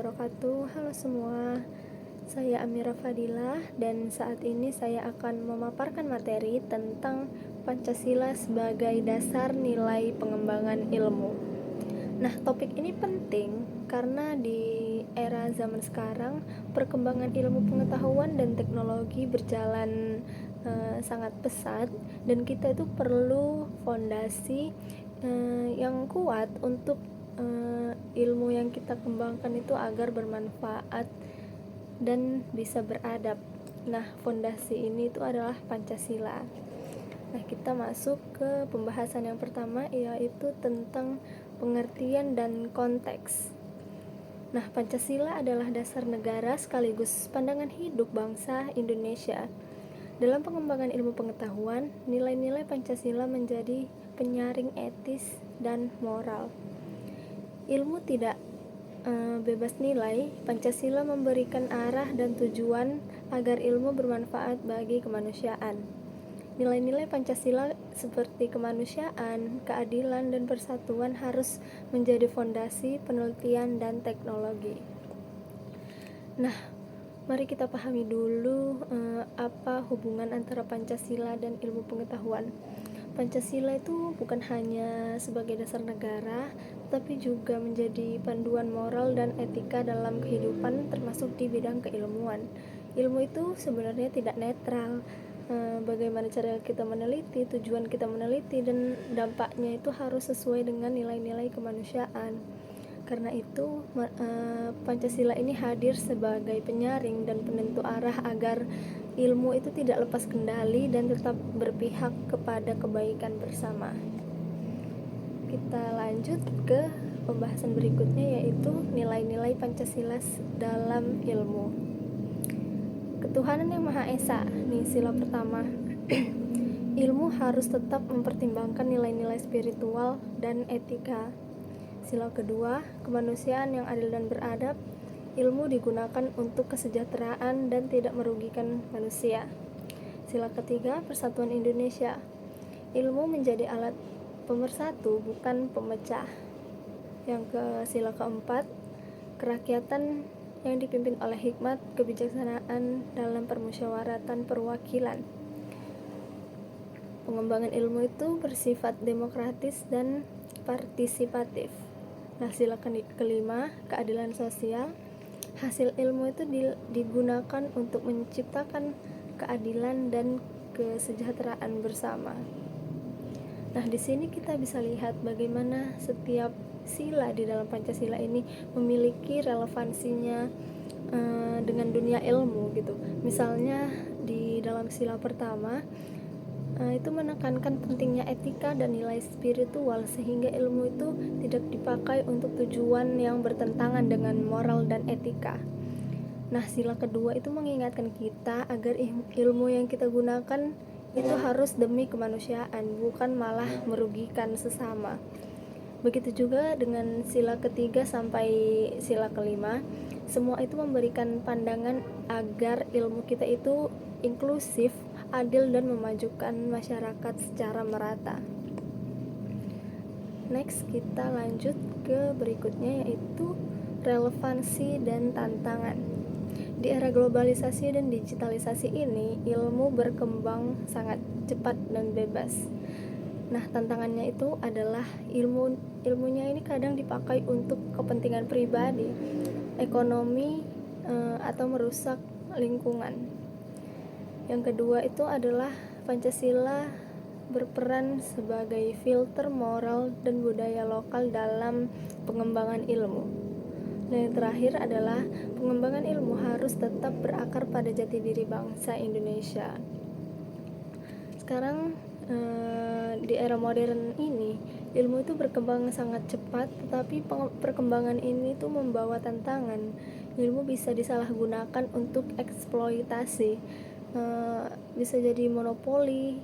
wabarakatuh. Halo semua, saya Amira Fadilah dan saat ini saya akan memaparkan materi tentang Pancasila sebagai dasar nilai pengembangan ilmu. Nah, topik ini penting karena di era zaman sekarang perkembangan ilmu pengetahuan dan teknologi berjalan sangat pesat dan kita itu perlu fondasi yang kuat untuk ilmu yang kita kembangkan itu agar bermanfaat dan bisa beradab. Nah, fondasi ini itu adalah Pancasila. Nah, kita masuk ke pembahasan yang pertama, yaitu tentang pengertian dan konteks. Nah, Pancasila adalah dasar negara sekaligus pandangan hidup bangsa Indonesia. Dalam pengembangan ilmu pengetahuan, nilai-nilai Pancasila menjadi penyaring etis dan moral. Ilmu tidak bebas nilai. Pancasila memberikan arah dan tujuan agar ilmu bermanfaat bagi kemanusiaan. Nilai-nilai Pancasila seperti kemanusiaan, keadilan, dan persatuan harus menjadi fondasi penelitian dan teknologi. Nah, mari kita pahami dulu apa hubungan antara Pancasila dan ilmu pengetahuan. Pancasila itu bukan hanya sebagai dasar negara, tapi juga menjadi panduan moral dan etika dalam kehidupan, termasuk di bidang keilmuan. Ilmu itu sebenarnya tidak netral. Bagaimana cara kita meneliti, tujuan kita meneliti, dan dampaknya itu harus sesuai dengan nilai-nilai kemanusiaan. Karena itu, Pancasila ini hadir sebagai penyaring dan penentu arah agar ilmu itu tidak lepas kendali dan tetap berpihak kepada kebaikan bersama. Kita lanjut ke pembahasan berikutnya, yaitu nilai-nilai Pancasila dalam ilmu. Ketuhanan yang Maha Esa, nih sila pertama. Ilmu harus tetap mempertimbangkan nilai-nilai spiritual dan etika. Sila kedua, kemanusiaan yang adil dan beradab. Ilmu digunakan untuk kesejahteraan dan tidak merugikan manusia. Sila ketiga, persatuan Indonesia. Ilmu menjadi alat pemersatu, bukan pemecah. Sila keempat, kerakyatan yang dipimpin oleh hikmat kebijaksanaan dalam permusyawaratan perwakilan. Pengembangan ilmu itu bersifat demokratis dan partisipatif. Nah, sila kelima, keadilan sosial. Hasil ilmu itu digunakan untuk menciptakan keadilan dan kesejahteraan bersama. Nah, di sini kita bisa lihat bagaimana setiap sila di dalam Pancasila ini memiliki relevansinya dengan dunia ilmu gitu. Misalnya di dalam sila pertama itu menekankan pentingnya etika dan nilai spiritual sehingga ilmu itu tidak dipakai untuk tujuan yang bertentangan dengan moral dan etika. Nah, sila kedua itu mengingatkan kita agar ilmu yang kita gunakan itu harus demi kemanusiaan, bukan malah merugikan sesama. Begitu juga dengan sila ketiga sampai sila kelima, semua itu memberikan pandangan agar ilmu kita itu inklusif, adil, dan memajukan masyarakat secara merata. Next, kita lanjut ke berikutnya, yaitu relevansi dan tantangan. Di era globalisasi dan digitalisasi ini, ilmu berkembang sangat cepat dan bebas. Nah, tantangannya itu adalah ilmunya ini kadang dipakai untuk kepentingan pribadi, ekonomi, atau merusak lingkungan. Yang kedua itu adalah Pancasila berperan sebagai filter moral dan budaya lokal dalam pengembangan ilmu. Dan yang terakhir adalah pengembangan ilmu harus tetap berakar pada jati diri bangsa Indonesia. Sekarang di era modern ini, ilmu itu berkembang sangat cepat, tetapi perkembangan ini tuh membawa tantangan. Ilmu bisa disalahgunakan untuk eksploitasi, bisa jadi monopoli,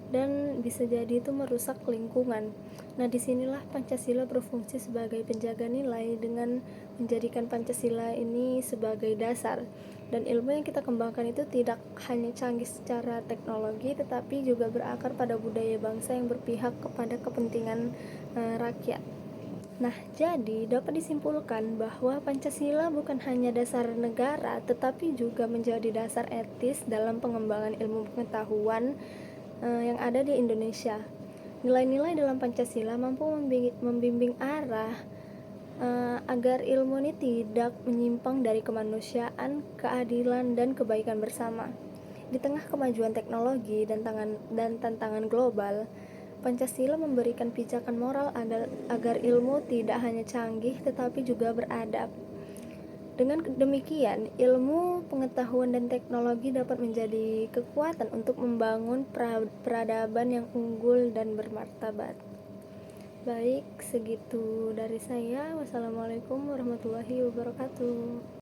dan bisa jadi itu merusak lingkungan. Nah, disinilah Pancasila berfungsi sebagai penjaga nilai dengan menjadikan Pancasila ini sebagai dasar. Dan ilmu yang kita kembangkan itu tidak hanya canggih secara teknologi, tetapi juga berakar pada budaya bangsa yang berpihak kepada kepentingan rakyat. Nah, jadi dapat disimpulkan bahwa Pancasila bukan hanya dasar negara, tetapi juga menjadi dasar etis dalam pengembangan ilmu pengetahuan yang ada di Indonesia. Nilai-nilai dalam Pancasila mampu membimbing arah agar ilmu ini tidak menyimpang dari kemanusiaan, keadilan, dan kebaikan bersama. Di tengah kemajuan teknologi dan tantangan global, Pancasila memberikan pijakan moral agar ilmu tidak hanya canggih tetapi juga beradab. Dengan demikian, ilmu, pengetahuan, dan teknologi dapat menjadi kekuatan untuk membangun peradaban yang unggul dan bermartabat. Baik, segitu dari saya. Wassalamualaikum warahmatullahi wabarakatuh.